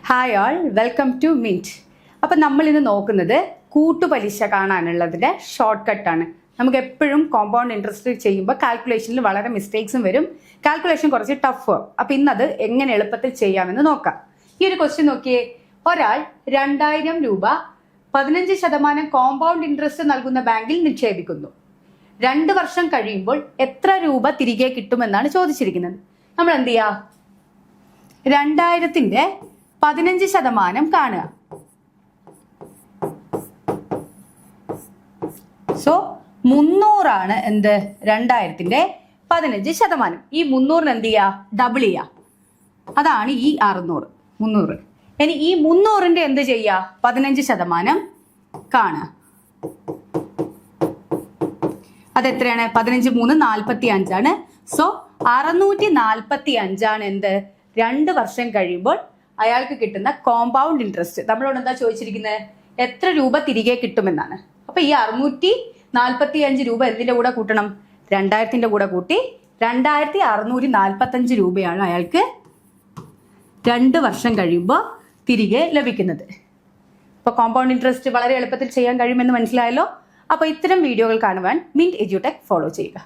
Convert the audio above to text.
Hi all, welcome to Mint. അപ്പം നമ്മളിന്ന് നോക്കുന്നത് കൂട്ടുപലിശ കാണാനുള്ളതിൻ്റെ ഷോർട്ട് കട്ടാണ്. നമുക്ക് എപ്പോഴും കോമ്പൗണ്ട് ഇൻട്രസ്റ്റ് ചെയ്യുമ്പോൾ കാൽക്കുലേഷനിൽ വളരെ മിസ്റ്റേക്സും വരും, കാൽക്കുലേഷൻ കുറച്ച് ടഫ്. അപ്പം ഇന്നത് എങ്ങനെ എളുപ്പത്തിൽ ചെയ്യാമെന്ന് നോക്കാം. ഈ ഒരു ക്വസ്റ്റ്യൻ നോക്കിയേ. ഒരാൾ 2000 രൂപ 15% കോമ്പൗണ്ട് ഇൻട്രസ്റ്റ് നൽകുന്ന ബാങ്കിൽ നിക്ഷേപിക്കുന്നു. 2 വർഷം കഴിയുമ്പോൾ എത്ര രൂപ തിരികെ കിട്ടുമെന്നാണ് ചോദിച്ചിരിക്കുന്നത്. നമ്മൾ എന്ത് ചെയ്യുക? 2000-ന്റെ 15% കാണുക. സോ 300 എന്ത്? 2000-ന്റെ 15%. ഈ 300 എന്ത് ചെയ്യുക? ഡബിൾ ചെയ്യുക. അതാണ് ഈ 600. 300. ഇനി ഈ 300-ന്റെ എന്ത് ചെയ്യുക? 15% കാണുക. അതെത്രയാണ്? 15 3 45. സോ 645 എന്ത്? 2 വർഷം കഴിയുമ്പോൾ അയാൾക്ക് കിട്ടുന്ന കോമ്പൗണ്ട് ഇൻട്രസ്റ്റ്. നമ്മളോട് എന്താ ചോദിച്ചിരിക്കുന്നത്? എത്ര രൂപ തിരികെ കിട്ടുമെന്നാണ്. അപ്പൊ ഈ 645 രൂപ എന്തിന്റെ കൂടെ കൂട്ടണം? 2000-ന്റെ കൂടെ കൂട്ടി 2645 രൂപയാണ് അയാൾക്ക് 2 വർഷം കഴിയുമ്പോൾ തിരികെ ലഭിക്കുന്നത്. അപ്പൊ കോമ്പൗണ്ട് ഇൻട്രസ്റ്റ് വളരെ എളുപ്പത്തിൽ ചെയ്യാൻ കഴിയുമെന്ന് മനസ്സിലായല്ലോ. അപ്പൊ ഇത്തരം വീഡിയോകൾ കാണുവാൻ മിൻറ്റ് എഡ്യൂടെക് ഫോളോ ചെയ്യുക.